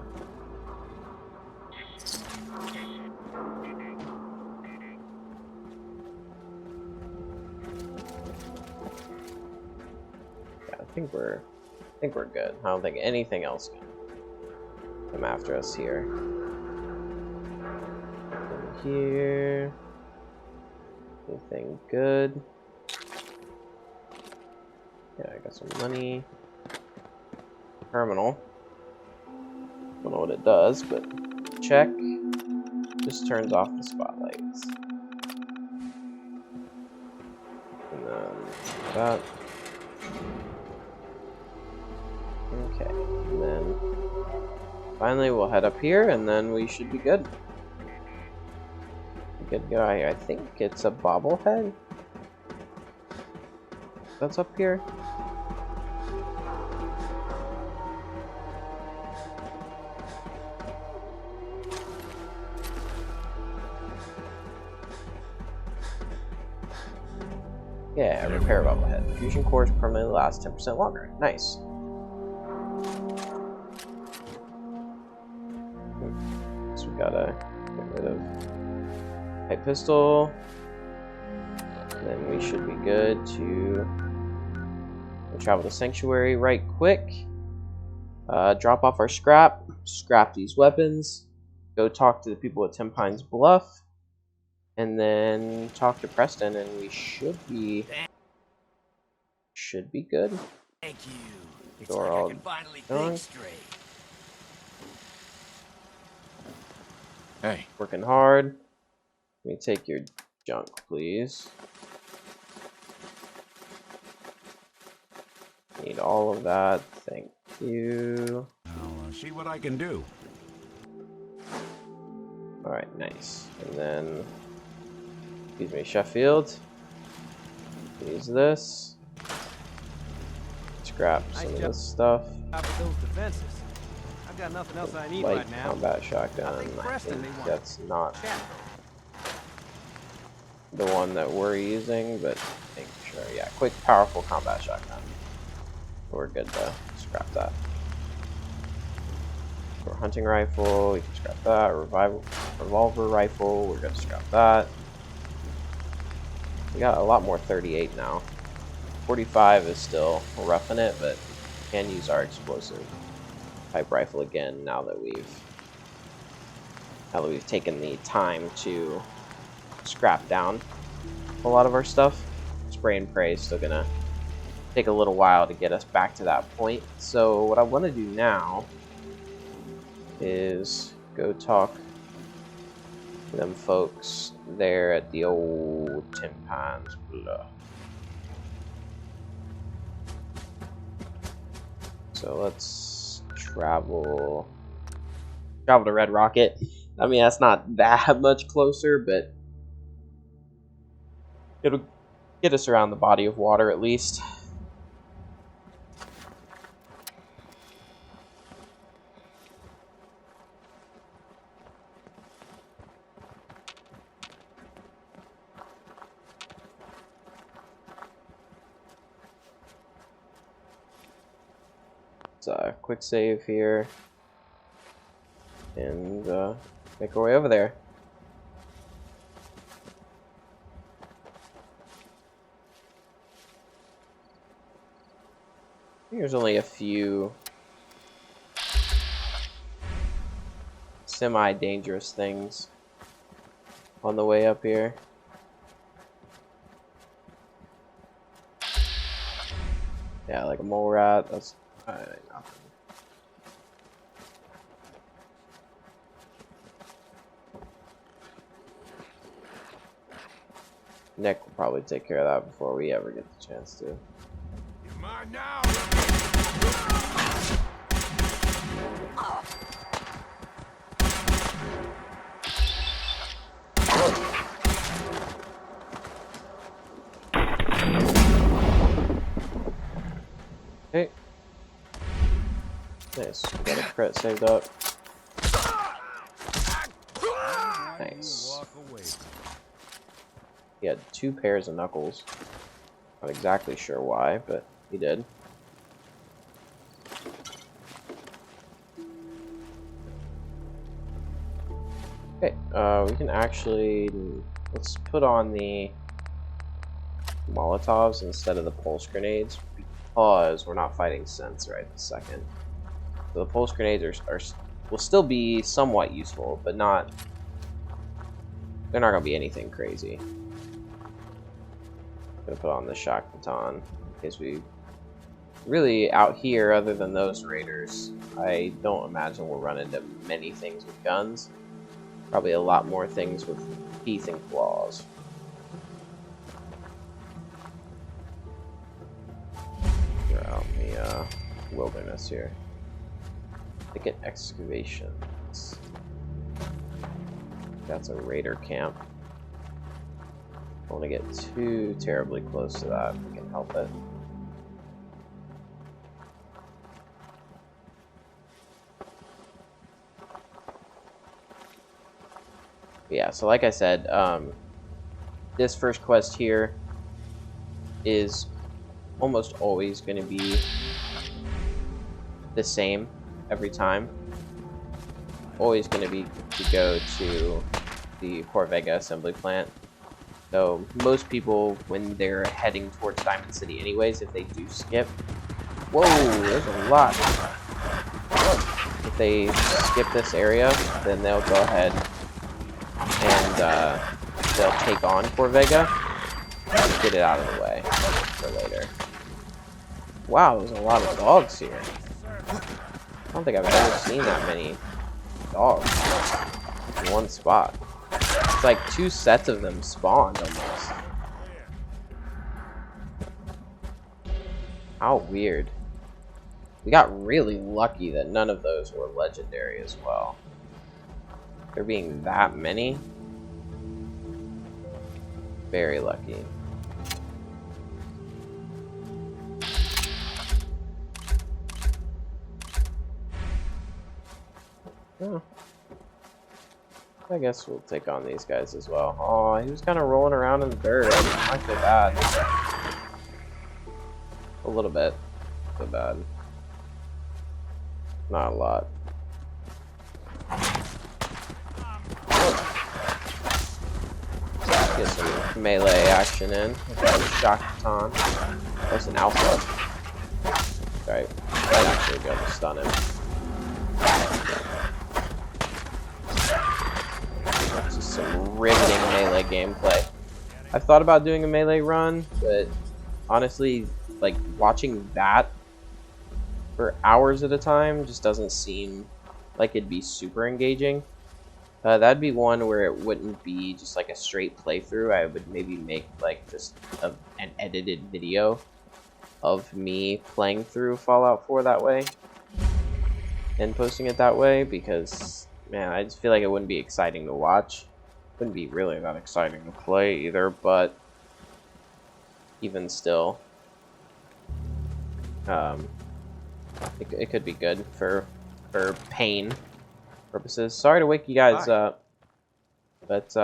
Speaker 1: I think we're good. I don't think anything else can come after us here. Nothing here. Anything good? Yeah, I got some money. Terminal. Don't know what it does, but check. Just turns off the spotlights. And then that. Okay, and then finally we'll head up here, and then we should be good. Good guy. I think it's a bobblehead that's up here. Yeah, repair bobblehead. Fusion cores permanently last 10% longer. Nice. So we gotta get rid of pipe pistol. Then we should be good to travel to Sanctuary right quick. Drop off our scrap. Scrap these weapons. Go talk to the people at 10 Pines Bluff. And then talk to Preston, and we should be good.
Speaker 7: Thank you. It's
Speaker 1: So we're
Speaker 7: like
Speaker 1: all
Speaker 7: I can finally
Speaker 1: done.
Speaker 7: think straight.
Speaker 4: Hey.
Speaker 1: Working hard. Let me take your junk, please. Need all of that. Thank you.
Speaker 3: I'll see what I can do.
Speaker 1: Alright, nice. And then, excuse me, Sheffield. Use this. Scrap some of this stuff.
Speaker 14: Those defenses. I've got nothing else I need
Speaker 1: Light
Speaker 14: right now.
Speaker 1: combat shotgun. I think that's not the one that we're using, but I think sure. Yeah, quick, powerful combat shotgun. We're good to scrap that. Short hunting rifle, we can scrap that. Revolver rifle, we're gonna scrap that. We got a lot more 38 now. 45 is still roughing it, but can use our explosive type rifle again now that we've taken the time to scrap down a lot of our stuff. Spray and pray is still gonna take a little while to get us back to that point. So what I want to do now is go talk to them folks there at the old Tin Pines Bluff. So let's travel to Red Rocket. I mean, that's not that much closer, but it'll get us around the body of water at least. Quick save here and make our way over there. I think there's only a few semi-dangerous things on the way up here. Yeah, like a mole rat. That's nothing. Nick will probably take care of that before we ever get the chance to.
Speaker 7: You're mine now.
Speaker 1: Okay. Nice. We got a crit saved up. Nice. He had 2 pairs of knuckles. Not exactly sure why, but he did. Okay, we can actually... Let's put on the Molotovs instead of the pulse grenades, because we're not fighting Sense right this second. So the pulse grenades will still be somewhat useful, but not... They're not going to be anything crazy. I'm gonna put on the shock baton in case we really out here, other than those raiders, I don't imagine we'll run into many things with guns. Probably a lot more things with teeth and claws. We're out in the wilderness here. Thicket excavations. That's a raider camp. Don't want to get too terribly close to that if we can help it. Yeah, so like I said, this first quest here is almost always going to be the same every time. Always going to be to go to the Corvega assembly plant. So most people, when they're heading towards Diamond City anyways, if they do skip... Whoa, there's a lot. If they skip this area, then they'll go ahead and they'll take on Corvega and get it out of the way for later. Wow, there's a lot of dogs here. I don't think I've ever seen that many dogs in one spot. It's like 2 sets of them spawned almost. How weird. We got really lucky that none of those were legendary as well. There being that many. Very lucky. Oh. I guess we'll take on these guys as well. Oh, he was kind of rolling around in the dirt. I feel bad. A little bit. I feel bad. Not a lot. melee action in. Okay, shock baton. There's an alpha. Right, might actually be able to stun him. That's just some riveting melee gameplay. I've thought about doing a melee run, but honestly, like watching that for hours at a time just doesn't seem like it'd be super engaging. That'd be one where it wouldn't be just like a straight playthrough. I would maybe make like just an edited video of me playing through Fallout 4 that way and posting it that way, because man, I just feel like it wouldn't be exciting to watch. Wouldn't be really that exciting to play either, but even still, it could be good for pain purposes. Sorry to wake you guys up, but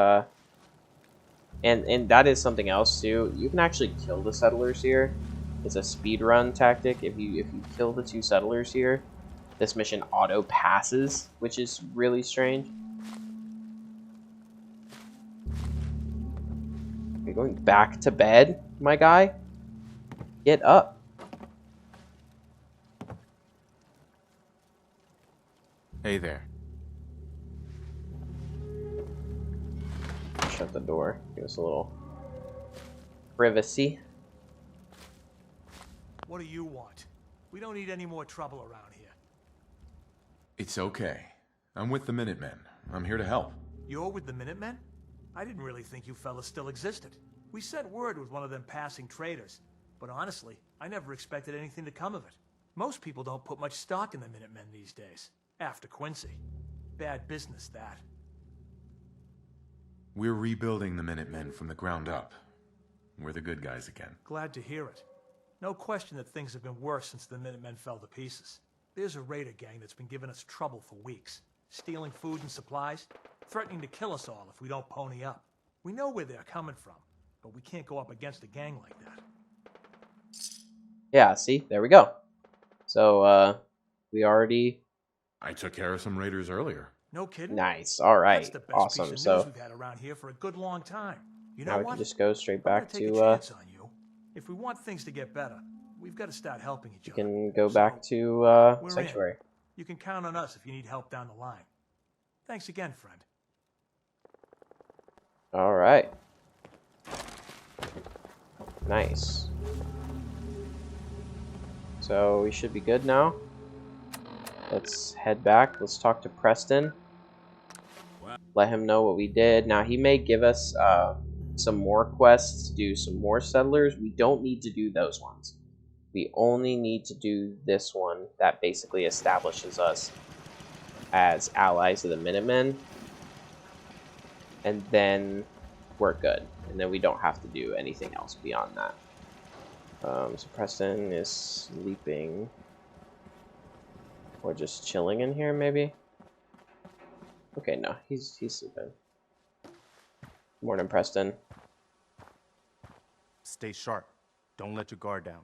Speaker 1: and that is something else too. You can actually kill the settlers here. It's a speed run tactic. If you kill the 2 settlers here, this mission auto passes, which is really strange. You're going back to bed, my guy? Get up.
Speaker 4: Hey there.
Speaker 1: Shut the door. Give us a little privacy.
Speaker 15: What do you want? We don't need any more trouble around here.
Speaker 4: It's okay. I'm with the Minutemen. I'm here to help.
Speaker 15: You're with the Minutemen? I didn't really think you fellas still existed. We sent word with one of them passing traders, but honestly, I never expected anything to come of it. Most people don't put much stock in the Minutemen these days, after Quincy. Bad business, that.
Speaker 4: We're rebuilding the Minutemen from the ground up. We're the good guys again.
Speaker 15: Glad to hear it. No question that things have been worse since the Minutemen fell to pieces. There's a raider gang that's been giving us trouble for weeks, stealing food and supplies, threatening to kill us all if we don't pony up. We know where they're coming from, but we can't go up against a gang like that.
Speaker 1: Yeah, see? There we go. So, we already...
Speaker 4: I took care of some raiders earlier.
Speaker 15: No kidding?
Speaker 1: Nice. All right.
Speaker 15: That's the best
Speaker 1: Awesome.
Speaker 15: piece of
Speaker 1: So
Speaker 15: news we've had around here for a good long time. You know
Speaker 1: now we
Speaker 15: what?
Speaker 1: can just go straight back
Speaker 15: take a
Speaker 1: to
Speaker 15: chance on you. If we want things to get better, we've got to start helping each
Speaker 1: we
Speaker 15: other.
Speaker 1: can go back to
Speaker 15: We're
Speaker 1: Sanctuary.
Speaker 15: in. You can count on us if you need help down the line. Thanks again, friend.
Speaker 1: All right. Nice. So we should be good now. Let's head back. Let's talk to Preston. Let him know what we did. Now, he may give us some more quests to do some more settlers. We don't need to do those ones. We only need to do this one that basically establishes us as allies of the Minutemen. And then we're good. And then we don't have to do anything else beyond that. So Preston is sleeping. Or just chilling in here, maybe? Okay, no, he's sleeping. Morning, Preston.
Speaker 16: Stay sharp. Don't let your guard down.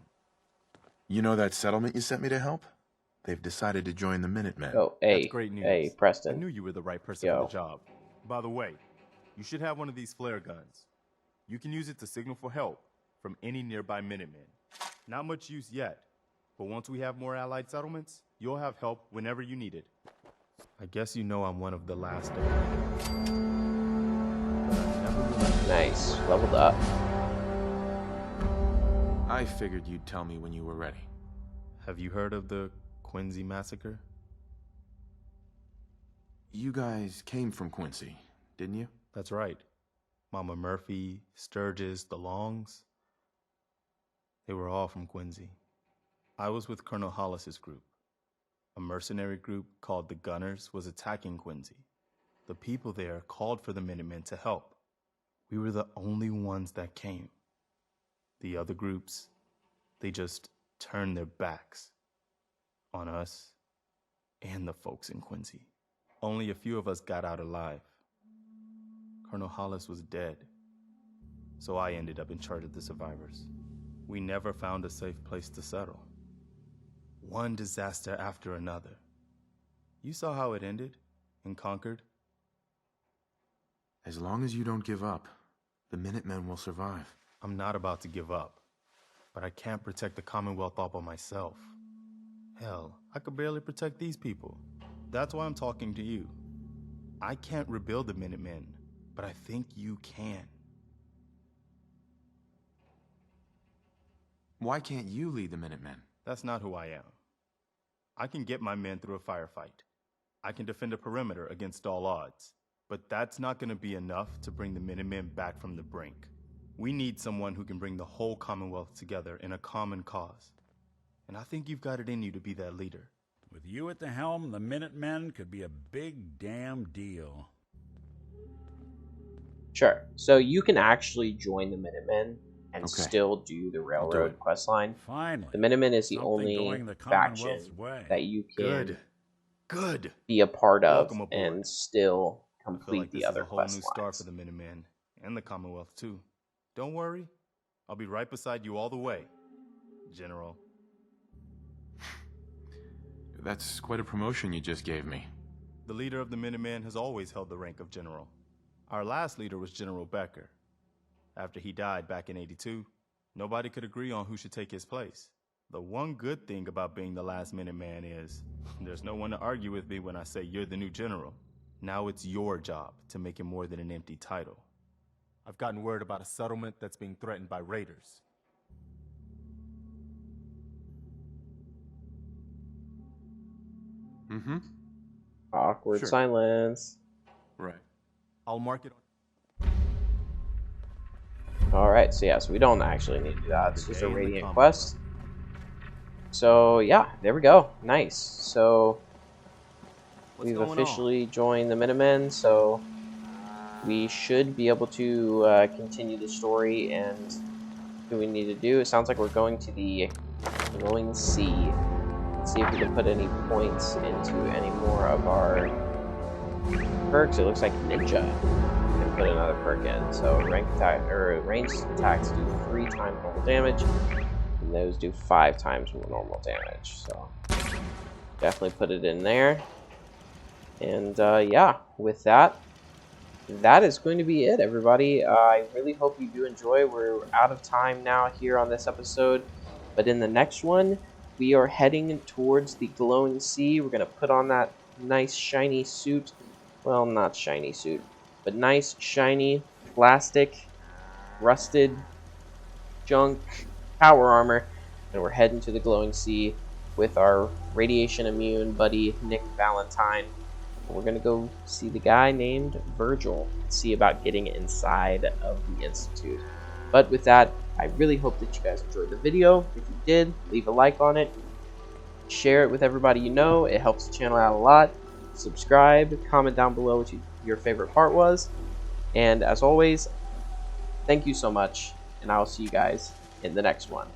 Speaker 4: You know that settlement you sent me to help? They've decided to join the Minutemen.
Speaker 1: Oh, hey,
Speaker 16: That's great news.
Speaker 1: hey, Preston.
Speaker 16: I knew you were the right person for the job. By the way, you should have one of these flare guns. You can use it to signal for help from any nearby Minutemen. Not much use yet, but once we have more allied settlements, you'll have help whenever you need it. I guess you know I'm one of the last of them.
Speaker 1: Nice. Leveled up.
Speaker 4: I figured you'd tell me when you were ready.
Speaker 16: Have you heard of the Quincy massacre?
Speaker 4: You guys came from Quincy, didn't you?
Speaker 16: That's right. Mama Murphy, Sturgis, the Longs. They were all from Quincy. I was with Colonel Hollis's group. A mercenary group called the Gunners was attacking Quincy. The people there called for the Minutemen to help. We were the only ones that came. The other groups, they just turned their backs on us and the folks in Quincy. Only a few of us got out alive. Colonel Hollis was dead, so I ended up in charge of the survivors. We never found a safe place to settle. One disaster after another. You saw how it ended in Concord?
Speaker 4: As long as you don't give up, The Minutemen will survive.
Speaker 16: I'm not about to give up, but I can't protect the Commonwealth all by myself. Hell, I could barely protect these people. That's why I'm talking to you. I can't rebuild the Minutemen, but I think you can.
Speaker 4: Why can't you lead the Minutemen?
Speaker 16: That's not who I am. I can get my men through a firefight. I can defend a perimeter against all odds. But that's not going to be enough to bring the Minutemen back from the brink. We need someone who can bring the whole Commonwealth together in a common cause. And I think you've got it in you to be that leader.
Speaker 3: With you at the helm, the Minutemen could be a big damn deal.
Speaker 1: Sure. So you can actually join the Minutemen and still do the railroad questline.
Speaker 3: Finally.
Speaker 1: The Minutemen is the
Speaker 3: Something
Speaker 1: only
Speaker 3: going the
Speaker 1: faction
Speaker 3: Commonwealth's way.
Speaker 1: that you can
Speaker 16: Good.
Speaker 1: be a part of
Speaker 16: Welcome aboard.
Speaker 1: and still
Speaker 16: I feel
Speaker 1: complete
Speaker 16: like
Speaker 1: the
Speaker 16: this
Speaker 1: other
Speaker 16: is a whole
Speaker 1: quest
Speaker 16: new start
Speaker 1: lines.
Speaker 16: for the Minutemen and the Commonwealth too. Don't worry, I'll be right beside you all the way, General.
Speaker 4: That's quite a promotion you just gave me.
Speaker 16: The leader of the Minutemen has always held the rank of general. Our last leader was General Becker. After he died back in '82, nobody could agree on who should take his place. The one good thing about being the last Minuteman is there's no one to argue with me when I say you're the new general. Now it's your job to make it more than an empty title. I've gotten word about a settlement that's being threatened by raiders.
Speaker 4: Mm-hmm.
Speaker 1: Awkward silence.
Speaker 4: Right.
Speaker 16: I'll mark it.
Speaker 1: Alright, so yeah, so we don't actually need to do that. It's just a radiant quest. So yeah, there we go. Nice. So we've officially joined the Minutemen, so we should be able to continue the story and do what we need to do. It sounds like we're going to the glowing sea. Let's see if we can put any points into any more of our perks. It looks like Ninja can put another perk in. So ranked attack or ranged attacks do 3 times normal damage, and those do 5 times more normal damage. So definitely put it in there. And yeah, with that, that is going to be it, everybody. I really hope you do enjoy. We're out of time now here on this episode, but in the next one, we are heading towards the glowing sea. We're going to put on that nice shiny suit. Well, not shiny suit, but nice shiny plastic rusted junk power armor, and we're heading to the glowing sea with our radiation immune buddy Nick Valentine. We're gonna go see the guy named Virgil and see about getting inside of the Institute. But with that, I really hope that you guys enjoyed the video. If you did, leave a like on it, share it with everybody you know. It helps the channel out a lot. Subscribe, comment down below what your favorite part was, and as always, thank you so much, and I will see you guys in the next one.